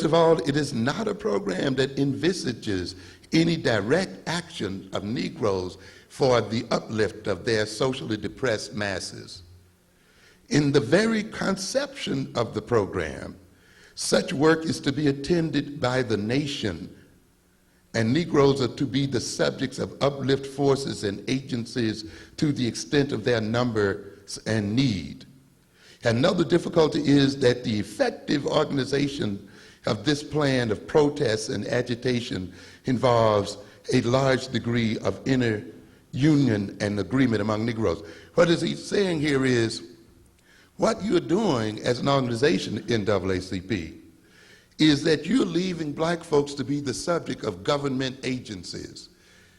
of all, it is not a program that envisages any direct action of Negroes for the uplift of their socially depressed masses. In the very conception of the program, such work is to be attended by the nation, and Negroes are to be the subjects of uplift forces and agencies to the extent of their numbers and need. Another difficulty is that the effective organization of this plan of protests and agitation involves a large degree of inner union and agreement among Negroes. What is he saying here is, what you're doing as an organization, NAACP, is that you're leaving black folks to be the subject of government agencies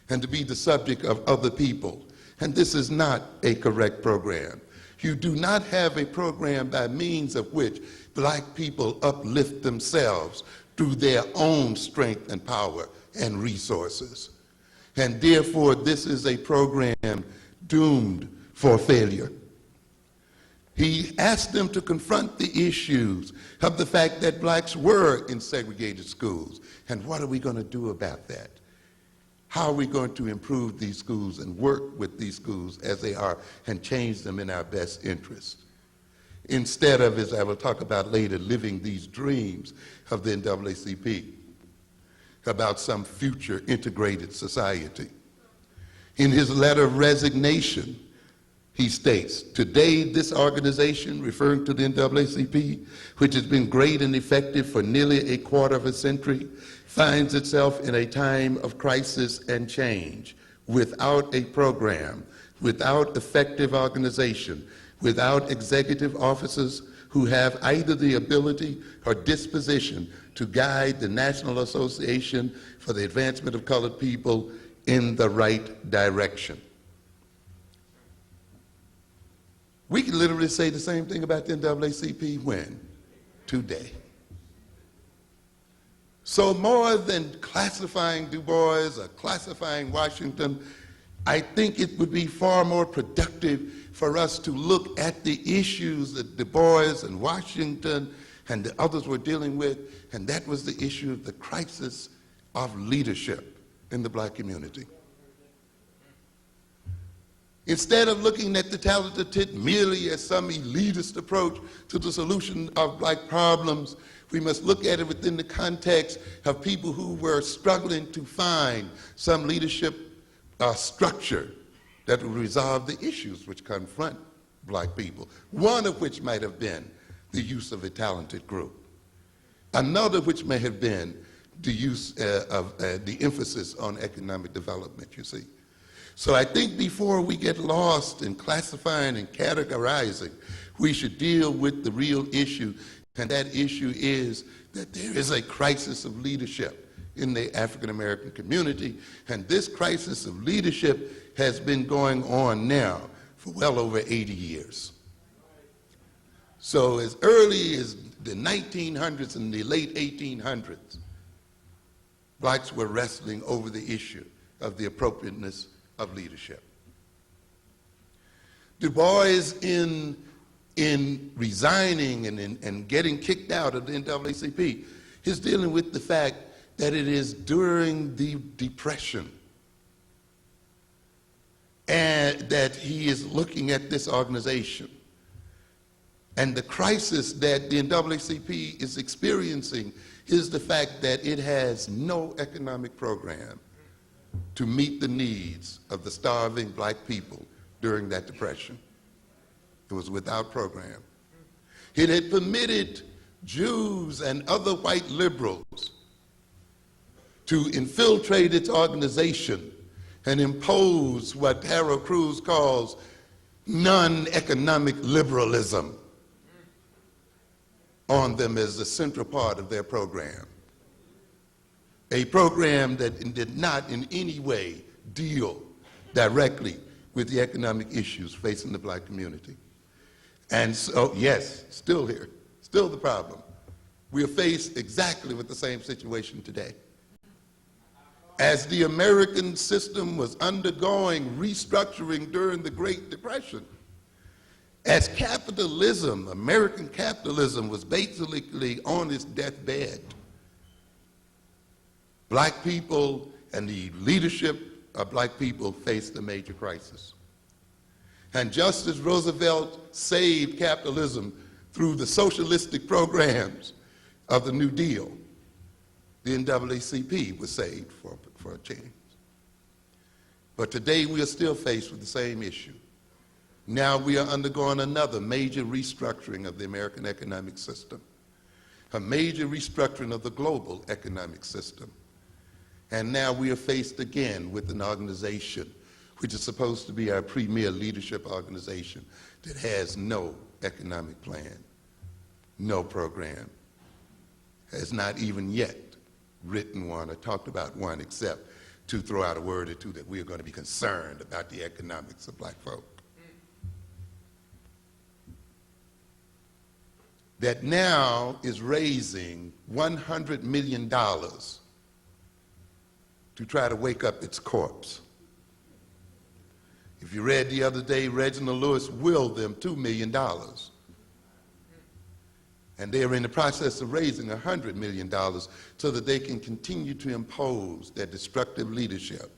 and to be the subject of other people. And this is not a correct program. You do not have a program by means of which black people uplift themselves through their own strength and power and resources. And therefore, this is a program doomed for failure. He asked them to confront the issues of the fact that blacks were in segregated schools. And what are we going to do about that? How are we going to improve these schools and work with these schools as they are and change them in our best interest? Instead of, as I will talk about later, living these dreams of the NAACP about some future integrated society. In his letter of resignation, he states, today this organization, referring to the NAACP, which has been great and effective for nearly a quarter of a century, finds itself in a time of crisis and change, without a program, without effective organization, without executive officers who have either the ability or disposition to guide the National Association for the Advancement of Colored People in the right direction. We can literally say the same thing about the NAACP when? Today. So more than classifying Du Bois or classifying Washington, I think it would be far more productive for us to look at the issues that Du Bois and Washington and the others were dealing with, and that was the issue of the crisis of leadership in the black community. Instead of looking at the talented merely as some elitist approach to the solution of black problems, we must look at it within the context of people who were struggling to find some leadership structure that would resolve the issues which confront black people, one of which might have been the use of a talented group, another which may have been the use of the emphasis on economic development, you see. So I think before we get lost in classifying and categorizing, we should deal with the real issue, and that issue is that there is a crisis of leadership in the African American community, and this crisis of leadership has been going on now for well over 80 years. So as early as the 1900s and the late 1800s, blacks were wrestling over the issue of the appropriateness of leadership. Du Bois, in resigning and getting kicked out of the NAACP, is dealing with the fact that it is during the Depression and that he is looking at this organization. And the crisis that the NAACP is experiencing is the fact that it has no economic program to meet the needs of the starving black people during that Depression. It was without program. It had permitted Jews and other white liberals to infiltrate its organization and impose what Harold Cruz calls non-economic liberalism on them as the central part of their program. A program that did not in any way deal directly with the economic issues facing the black community. And so, yes, still here, still the problem. We are faced exactly with the same situation today. As the American system was undergoing restructuring during the Great Depression, as capitalism, American capitalism, was basically on its deathbed, Black people and the leadership of black people faced a major crisis. And just as Roosevelt saved capitalism through the socialistic programs of the New Deal, the NAACP was saved for a change. But today we are still faced with the same issue. Now we are undergoing another major restructuring of the American economic system, a major restructuring of the global economic system. And now we are faced again with an organization which is supposed to be our premier leadership organization that has no economic plan, no program, has not even yet written one or talked about one, except to throw out a word or two that we are going to be concerned about the economics of black folk. That now is raising $100 million to try to wake up its corpse. If you read the other day, Reginald Lewis willed them $2 million. And they are in the process of raising $100 million so that they can continue to impose their destructive leadership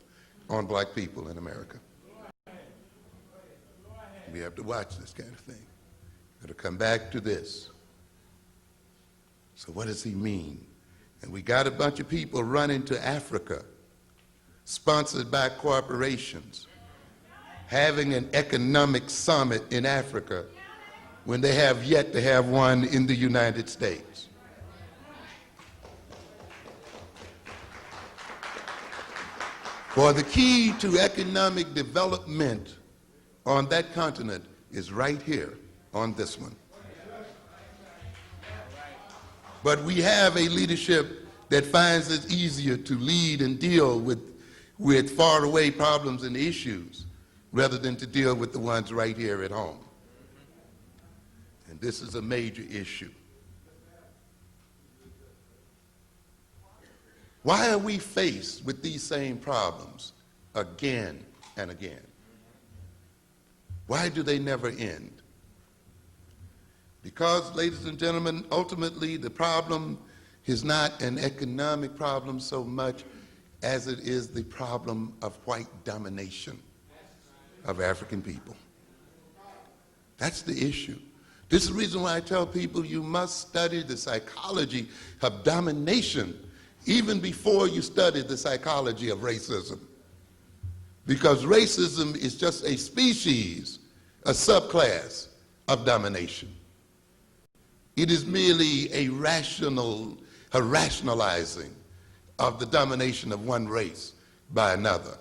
on black people in America. We have to watch this kind of thing. It'll come back to this. So what does he mean? And we got a bunch of people running to Africa, sponsored by corporations, having an economic summit in Africa when they have yet to have one in the United States. For the key to economic development on that continent is right here on this one. But we have a leadership that finds it easier to lead and deal with faraway problems and issues rather than to deal with the ones right here at home. And this is a major issue. Why are we faced with these same problems again and again? Why do they never end? Because, ladies and gentlemen, ultimately the problem is not an economic problem so much as it is the problem of white domination of African people. That's the issue. This is the reason why I tell people you must study the psychology of domination even before you study the psychology of racism. Because racism is just a species, a subclass of domination. It is merely a rationalizing of the domination of one race by another.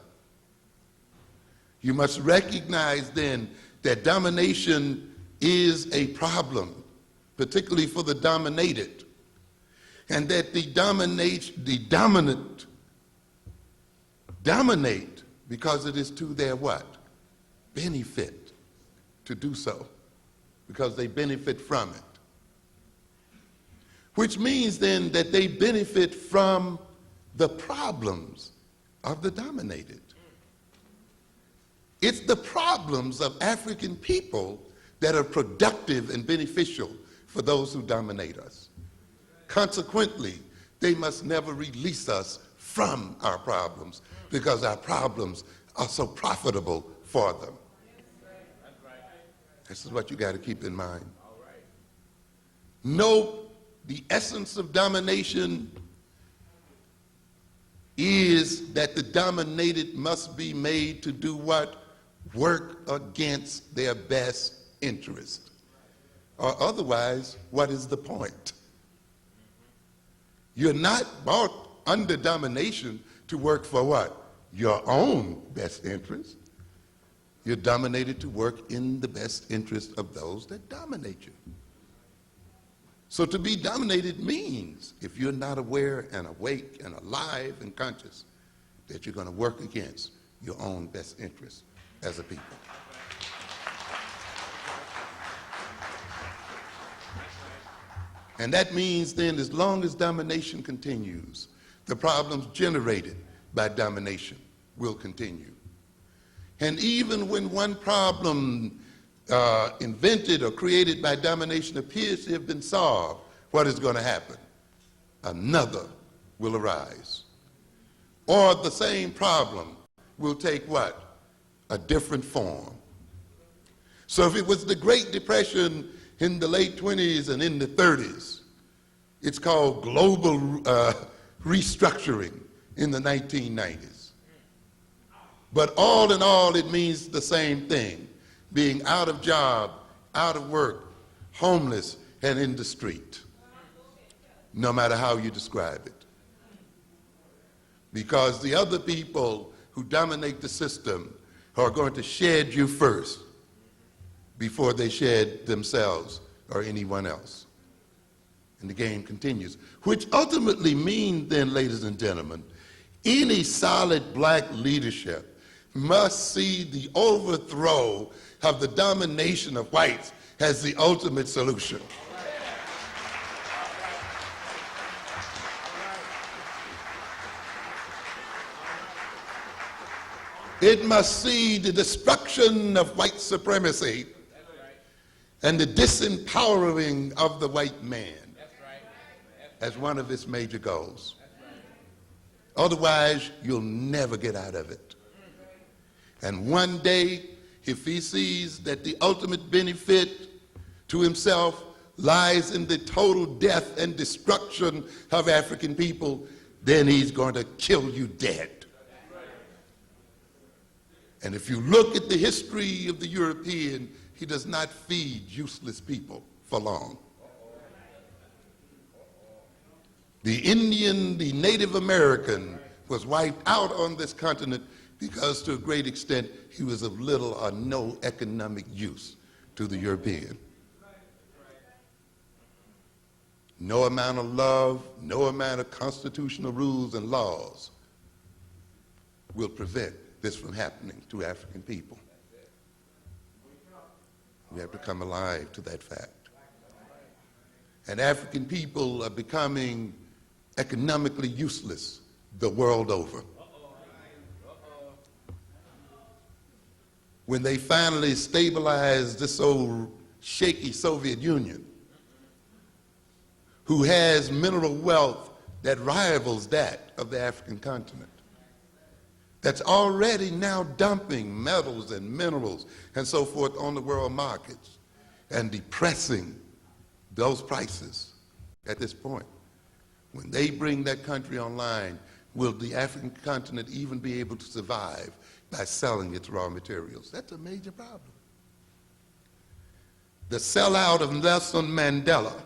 You must recognize then that domination is a problem, particularly for the dominated, and that the dominant dominate because it is to their what? Benefit to do so, because they benefit from it. Which means then that they benefit from the problems of the dominated. It's the problems of African people that are productive and beneficial for those who dominate us. Consequently, they must never release us from our problems because our problems are so profitable for them. This is what you got to keep in mind. Know the essence of domination is that the dominated must be made to do what? Work against their best interest. Or otherwise, what is the point? You're not brought under domination to work for what? Your own best interest. You're dominated to work in the best interest of those that dominate you. So to be dominated means, if you're not aware and awake and alive and conscious, that you're going to work against your own best interest as a people. And that means then, as long as domination continues, the problems generated by domination will continue. And even when one problem invented or created by domination appears to have been solved, what is going to happen? Another will arise. or the same problem will take what? A different form. So if it was the Great Depression in the late 20s and in the 30s, it's called global restructuring in the 1990s. But all in all, it means the same thing, being out of job, out of work, homeless, and in the street, no matter how you describe it. Because the other people who dominate the system are going to shed you first before they shed themselves or anyone else. And the game continues, which ultimately means then, ladies and gentlemen, any solid black leadership must see the overthrow of the domination of whites as the ultimate solution. It must see the destruction of white supremacy and the disempowering of the white man as one of its major goals. Otherwise, you'll never get out of it. And one day, if he sees that the ultimate benefit to himself lies in the total death and destruction of African people, then he's going to kill you dead. And if you look at the history of the European, he does not feed useless people for long. The Indian, the Native American was wiped out on this continent because to a great extent he was of little or no economic use to the European. No amount of love, no amount of constitutional rules and laws will prevent this from happening to African people. We have to come alive to that fact. And African people are becoming economically useless the world over. When they finally stabilize this old shaky Soviet Union, who has mineral wealth that rivals that of the African continent, that's already now dumping metals and minerals and so forth on the world markets and depressing those prices at this point. When they bring that country online, will the African continent even be able to survive by selling its raw materials? That's a major problem. The sellout of Nelson Mandela